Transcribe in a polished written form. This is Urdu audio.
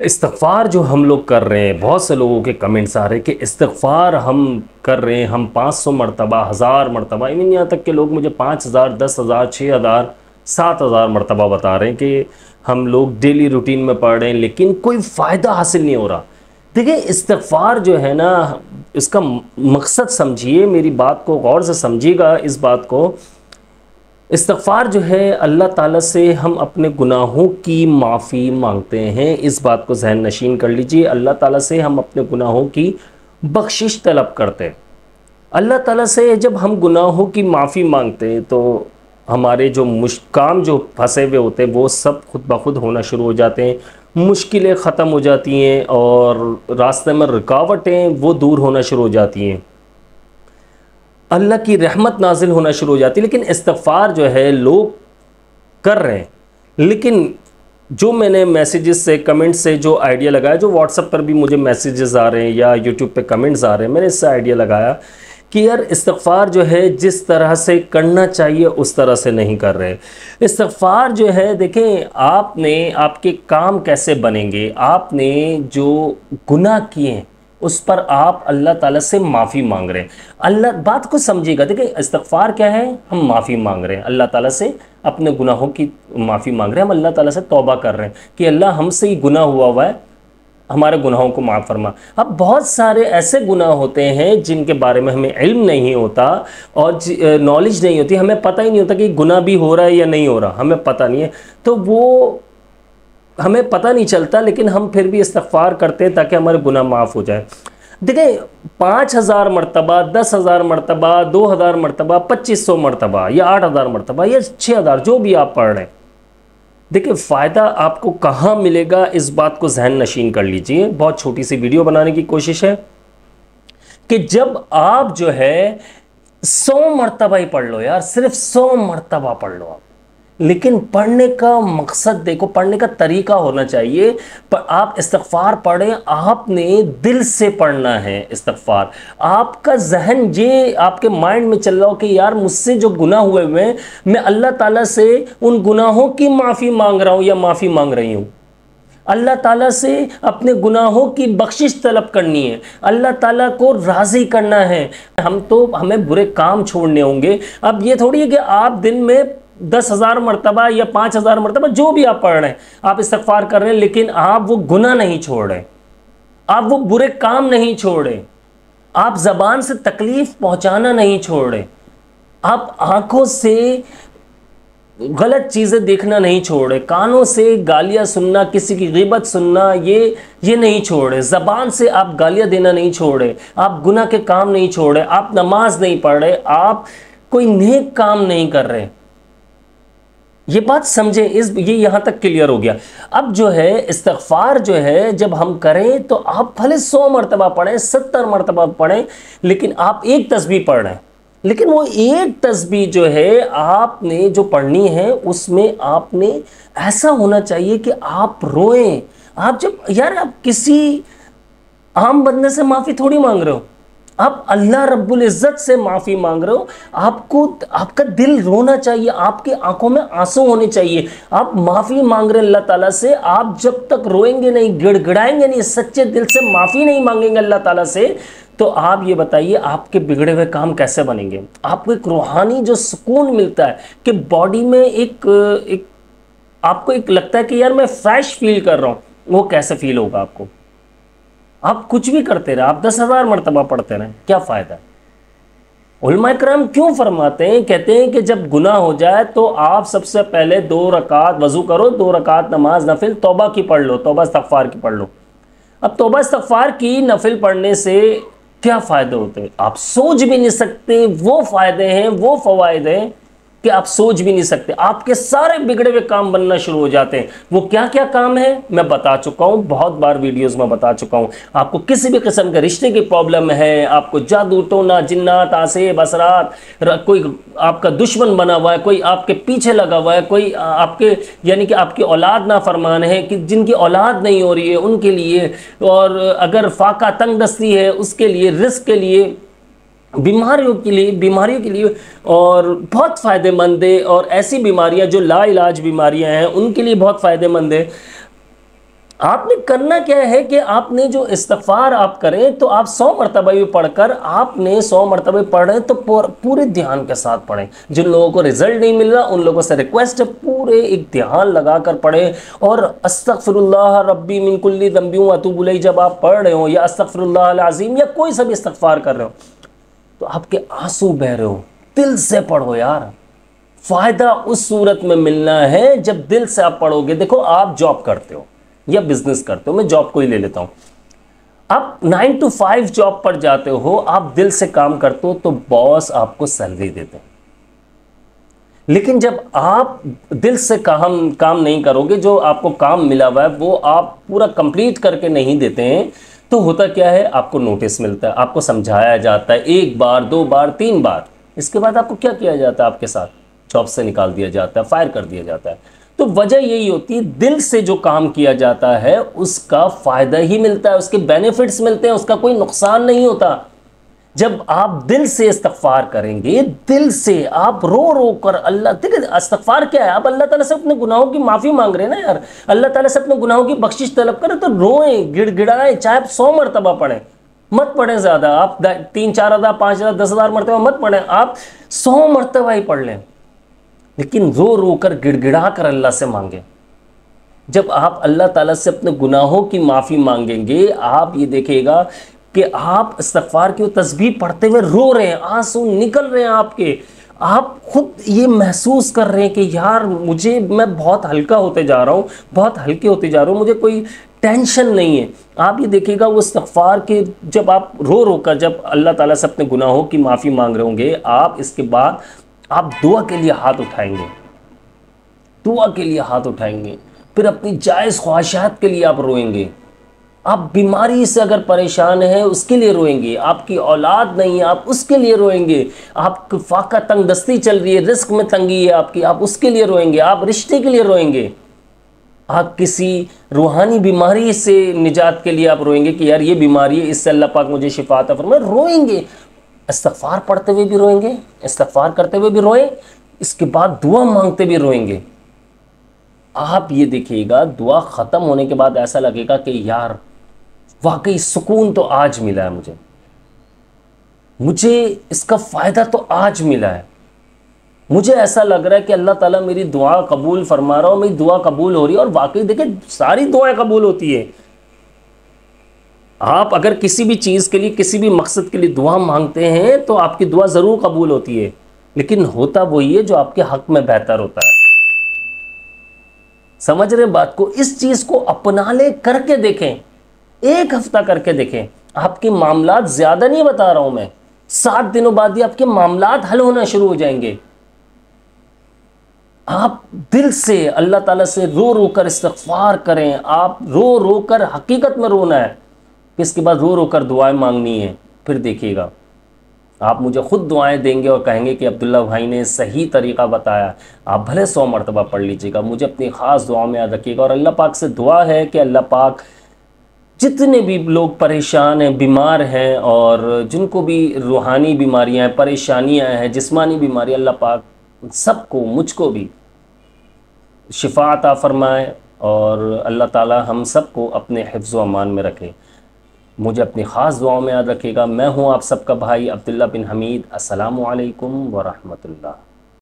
استغفار جو ہم لوگ کر رہے ہیں، بہت سے لوگوں کے کمنٹس آ رہے ہیں کہ استغفار ہم کر رہے ہیں، ہم 500 مرتبہ، 1000 مرتبہ، ایون یہاں تک کہ لوگ مجھے 5000 10,000 6000 7000 مرتبہ بتا رہے ہیں کہ ہم لوگ ڈیلی روٹین میں پڑھ رہے ہیں لیکن کوئی فائدہ حاصل نہیں ہو رہا۔ دیکھیں استغفار جو ہے نا، اس کا مقصد سمجھیے، میری بات کو غور سے سمجھیے گا اس بات کو۔ استغفار جو ہے اللہ تعالیٰ سے ہم اپنے گناہوں کی معافی مانگتے ہیں، اس بات کو ذہن نشین کر لیجئے۔ اللہ تعالیٰ سے ہم اپنے گناہوں کی بخشش طلب کرتے ہیں۔ اللہ تعالیٰ سے جب ہم گناہوں کی معافی مانگتے ہیں تو ہمارے جو کام جو پھنسے ہوئے ہوتے ہیں وہ سب خود بخود ہونا شروع ہو جاتے ہیں، مشکلیں ختم ہو جاتی ہیں اور راستے میں رکاوٹیں وہ دور ہونا شروع ہو جاتی ہیں، اللہ کی رحمت نازل ہونا شروع ہو جاتی ہے۔ لیکن استغفار جو ہے لوگ کر رہے ہیں، لیکن جو میں نے میسیجز سے، کمنٹ سے جو آئیڈیا لگایا، جو واٹس ایپ پر بھی مجھے میسیجز آ رہے ہیں یا یوٹیوب پہ کمنٹس آ رہے ہیں، میں نے اس سے آئیڈیا لگایا کہ یار استغفار جو ہے جس طرح سے کرنا چاہیے اس طرح سے نہیں کر رہے۔ استغفار جو ہے دیکھیں، آپ کے کام کیسے بنیں گے، آپ نے جو گناہ کیے ہیں اس پر آپ اللہ تعالیٰ سے معافی مانگ رہے ہیں۔ اللہ بات کو سمجھے گا، دیکھیں استغفار کیا ہے، ہم معافی مانگ رہے ہیں اللہ تعالیٰ سے، اپنے گناہوں کی معافی مانگ رہے ہیں، ہم اللہ تعالیٰ سے توبہ کر رہے ہیں کہ اللہ ہم سے ہی گناہ ہوا ہے، ہمارے گناہوں کو معاف فرما۔ اب بہت سارے ایسے گناہ ہوتے ہیں جن کے بارے میں ہمیں علم نہیں ہوتا اور نالج نہیں ہوتی، ہمیں پتہ ہی نہیں ہوتا کہ گناہ بھی ہو رہا ہے یا نہیں ہو رہا، ہمیں پتہ نہیں ہے، تو وہ ہمیں پتہ نہیں چلتا، لیکن ہم پھر بھی استغفار کرتے ہیں تاکہ ہمارے گناہ معاف ہو جائے۔ دیکھیں 5000 مرتبہ، 10,000 مرتبہ، 2000 مرتبہ، 2500 مرتبہ یا 8000 مرتبہ یا 6000 جو بھی آپ پڑھ رہے ہیں، دیکھیں فائدہ آپ کو کہاں ملے گا اس بات کو ذہن نشین کر لیجئے۔ بہت چھوٹی سی ویڈیو بنانے کی کوشش ہے کہ جب آپ جو ہے 100 مرتبہ ہی پڑھ لو، یار صرف 100 مرتبہ پڑھ لو آپ، لیکن پڑھنے کا مقصد دیکھو، پڑھنے کا طریقہ ہونا چاہیے۔ آپ استغفار پڑھیں، آپ نے دل سے پڑھنا ہے استغفار۔ آپ کا ذہن یہ آپ کے مائنڈ میں چل رہا ہو کہ یار مجھ سے جو گناہ ہوئے ہوئے ہیں، میں اللہ تعالیٰ سے ان گناہوں کی معافی مانگ رہا ہوں یا معافی مانگ رہی ہوں، اللہ تعالیٰ سے اپنے گناہوں کی بخشش طلب کرنی ہے، اللہ تعالیٰ کو راضی کرنا ہے۔ ہمیں برے کام چھوڑنے ہوں گے۔ اب یہ تھوڑی ہے کہ آپ دن میں 10,000 مرتبہ یا 5,000 مرتبہ جو بھی آپ پڑھ رہے ہیں آپ استغفار کر رہے ہیں، لیکن آپ وہ گناہ نہیں چھوڑ رہے، آپ وہ برے کام نہیں چھوڑ رہے، آپ زبان سے تکلیف پہنچانا نہیں چھوڑ رہے، آپ آنکھوں سے غلط چیزیں دیکھنا نہیں چھوڑ رہے، کانوں سے گالیاں سننا، کسی کی غیبت سننا یہ نہیں چھوڑ رہے، زبان سے آپ گالیاں دینا نہیں چھوڑ رہے، آپ گناہ کے کام نہیں چھوڑ رہے، آپ نماز نہیں پڑھ رہے، آپ کوئی نیک کام نہیں کر رہے۔ یہ بات سمجھیں، یہ یہاں تک کلیئر ہو گیا۔ اب جو ہے استغفار جو ہے جب ہم کریں تو آپ بھلے 100 مرتبہ پڑھیں، 70 مرتبہ پڑھیں، لیکن آپ ایک تسبیح پڑھ رہے ہیں، لیکن وہ ایک تسبیح جو ہے آپ نے جو پڑھنی ہے اس میں آپ نے ایسا ہونا چاہیے کہ آپ روئیں۔ آپ جب یار آپ کسی عام بندے سے معافی تھوڑی مانگ رہے ہو، آپ اللہ رب العزت سے معافی مانگ رہے ہو، آپ کا دل رونا چاہیے، آپ کی آنکھوں میں آنسو ہونے چاہیے، آپ معافی مانگ رہے ہیں اللہ تعالیٰ سے۔ آپ جب تک روئیں گے نہیں، گڑ گڑائیں گے نہیں، سچے دل سے معافی نہیں مانگیں گے اللہ تعالیٰ سے، تو آپ یہ بتائیے آپ کے بگڑے ہوئے کام کیسے بنیں گے؟ آپ کو ایک روحانی جو سکون ملتا ہے کہ باڈی میں آپ کو ایک لگتا ہے کہ یار میں فریش فیل کر رہا ہوں، وہ کیسے فیل ہوگا آپ کو؟ آپ کچھ بھی کرتے رہے، آپ 10,000 مرتبہ پڑھتے رہیں، کیا فائدہ ہے؟ علماء کرام کیوں فرماتے ہیں، کہتے ہیں کہ جب گناہ ہو جائے تو آپ سب سے پہلے 2 رکعت وضو کرو، 2 رکعت نماز نفل توبہ کی پڑھ لو، توبہ استغفار کی پڑھ لو۔ اب توبہ استغفار کی نفل پڑھنے سے کیا فائدے ہوتے ہیں آپ سوچ بھی نہیں سکتے، وہ فائدے ہیں، وہ فوائد ہیں کہ آپ سوچ بھی نہیں سکتے۔ آپ کے سارے بگڑے ہوئے کام بننا شروع ہو جاتے ہیں۔ وہ کیا کیا کام ہے میں بتا چکا ہوں، بہت بار ویڈیوز میں بتا چکا ہوں۔ آپ کو کسی بھی قسم کے رشتے کی پرابلم ہے، آپ کو جادو ٹونا جنات آسیب اثرات، کوئی آپ کا دشمن بنا ہوا ہے، کوئی آپ کے پیچھے لگا ہوا ہے، کوئی آپ کے یعنی کہ آپ کی اولاد نافرمان ہے، کہ جن کی اولاد نہیں ہو رہی ہے ان کے لیے، اور اگر فاقہ تنگ دستی ہے اس کے لیے، رزق کے لیے، بیماریوں کے لیے اور بہت فائدہ مند ہے، اور ایسی بیماریاں جو لا علاج بیماریاں ہیں ان کے لیے بہت فائدہ مند ہے۔ آپ نے کرنا کیا ہے کہ آپ نے جو استغفار آپ کریں تو آپ 100 مرتبہ بھی پڑھ کر، آپ نے 100 مرتبہ پڑھ رہے ہیں تو پورے دھیان کے ساتھ پڑھیں. جن لوگوں کو رزلٹ نہیں مل رہا ان لوگوں سے ریکویسٹ ہے پورے ایک دھیان لگا کر پڑھیں. اور استغفر اللہ ربی من کل ذنب واتوب الیہ جب آپ پڑھ رہے ہوں، یا استغفر اللہ العظیم یا کوئی سا بھی استغفار کر رہے ہو، تو آپ کے آنسو بہ رہے ہو، دل سے پڑھو یار. فائدہ اس صورت میں ملنا ہے جب دل سے آپ پڑھو گے. دیکھو آپ جاب کرتے ہو یا بزنس کرتے ہو، میں جاب کو ہی لے لیتا ہوں. آپ 9 to 5 جاب پر جاتے ہو، آپ دل سے کام کرتے ہو تو باس آپ کو سیلری دیتے ہیں. لیکن جب آپ دل سے کام نہیں کرو گے، جو آپ کو کام ملا ہوا ہے وہ آپ پورا کمپلیٹ کر کے نہیں دیتے ہیں، تو ہوتا کیا ہے، آپ کو نوٹس ملتا ہے، آپ کو سمجھایا جاتا ہے 1 بار 2 بار 3 بار. اس کے بعد آپ کو کیا کیا جاتا ہے، آپ کے ساتھ جاب سے نکال دیا جاتا ہے، فائر کر دیا جاتا ہے. تو وجہ یہی ہوتی ہے، دل سے جو کام کیا جاتا ہے اس کا فائدہ ہی ملتا ہے، اس کے بینیفٹس ملتے ہیں، اس کا کوئی نقصان نہیں ہوتا. جب آپ دل سے استغفار کریں گے، دل سے آپ رو رو کر اللہ، دیکھیں استغفار کیا ہے، آپ اللہ تعالیٰ سے اپنے گناہوں کی معافی مانگ رہے ہیں نا یار. اللہ تعالیٰ سے اپنے گناہوں کی بخشش طلب کریں تو روئیں، گڑ گڑائیں، چاہے آپ 100 مرتبہ پڑھیں، مت پڑھیں زیادہ. آپ 3-4 ہزار 5 ہزار 10 ہزار مرتبہ مت پڑھیں، آپ 100 مرتبہ ہی پڑھ لیں، لیکن رو رو کر گڑ گڑا کر اللہ سے مانگیں. جب آپ اللہ تعالیٰ سے اپنے گناہوں کی معافی مانگیں گے، آپ یہ دیکھیں گا کہ آپ استغفار کی تسبیح پڑھتے ہوئے رو رہے ہیں، آنسو نکل رہے ہیں آپ کے. آپ خود یہ محسوس کر رہے ہیں کہ یار میں بہت ہلکا ہوتے جا رہا ہوں، بہت ہلکے ہوتے جا رہا ہوں، مجھے کوئی ٹینشن نہیں ہے. آپ یہ دیکھیں گا وہ استغفار کے جب آپ رو رو کر جب اللہ تعالیٰ سے اپنے گناہوں کی معافی مانگ رہے ہوں گے، آپ اس کے بعد آپ دعا کے لیے ہاتھ اٹھائیں گے، دعا کے لیے ہاتھ اٹھائیں گے، پھر اپنی جائز خواہشات کے لیے آپ روئیں گے. آپ بیماری سے اگر پریشان ہیں اس کے لیے روئیں گے، آپ کی اولاد نہیں ہے آپ اس کے لیے روئیں گے، آپ کی فاقہ تنگ دستی چل رہی ہے، رزق میں تنگی ہے آپ اس کے لیے روئیں گے، آپ رشتے کے لیے روئیں گے، آپ کسی روحانی بیماری سے نجات کے لیے آپ روئیں گے کہ یار یہ بیماری ہے، اس سے اللہ پاک مجھے شفا عطا فرمائے، روئیں گے. استغفار پڑھتے ہوئے بھی روئیں گے، استغفار کرتے ہوئے بھی روئیں، اس کے بعد دعا مانگتے بھی روئیں گے. آپ یہ دیکھیے گا دعا ختم ہونے کے بعد ایسا لگے گا کہ یار واقعی سکون تو آج ملا ہے، مجھے اس کا فائدہ تو آج ملا ہے. مجھے ایسا لگ رہا ہے کہ اللہ تعالیٰ میری دعا قبول فرما رہا ہوں، میری دعا قبول ہو رہی ہے. اور واقعی دیکھیں ساری دعائیں قبول ہوتی ہیں. آپ اگر کسی بھی چیز کے لیے، کسی بھی مقصد کے لیے دعا مانگتے ہیں تو آپ کی دعا ضرور قبول ہوتی ہے، لیکن ہوتا وہی ہے جو آپ کے حق میں بہتر ہوتا ہے. سمجھ رہے ہیں بات کو؟ اس چیز کو اپنا لیں، کر کے دیکھیں، 1 ہفتہ کر کے دیکھیں. آپ کے معاملات زیادہ نہیں بتا رہا ہوں میں، 7 دنوں بعد ہی آپ کے معاملات حل ہونا شروع ہو جائیں گے. آپ دل سے اللہ تعالیٰ سے رو رو کر استغفار کریں، آپ رو رو کر حقیقت میں رونا ہے، اس کے بعد رو رو کر دعائیں مانگنی ہے. پھر دیکھیے گا آپ مجھے خود دعائیں دیں گے اور کہیں گے کہ عبداللہ بھائی نے صحیح طریقہ بتایا. آپ بھلے 100 مرتبہ پڑھ لیجیے گا، مجھے اپنی خاص دعاؤں میں یاد رکھیے گا. اور اللہ پاک سے دعا ہے کہ اللہ پاک جتنے بھی لوگ پریشان ہیں، بیمار ہیں، اور جن کو بھی روحانی بیماریاں ہیں، پریشانیاں ہیں، جسمانی بیماریاں، اللہ پاک سب کو، مجھ کو بھی شفا عطا فرمائے، اور اللہ تعالی ہم سب کو اپنے حفظ و امان میں رکھے. مجھے اپنی خاص دعاؤں میں یاد رکھیے گا. میں ہوں آپ سب کا بھائی عبداللہ بن حمید. السلام علیکم ورحمۃ اللہ.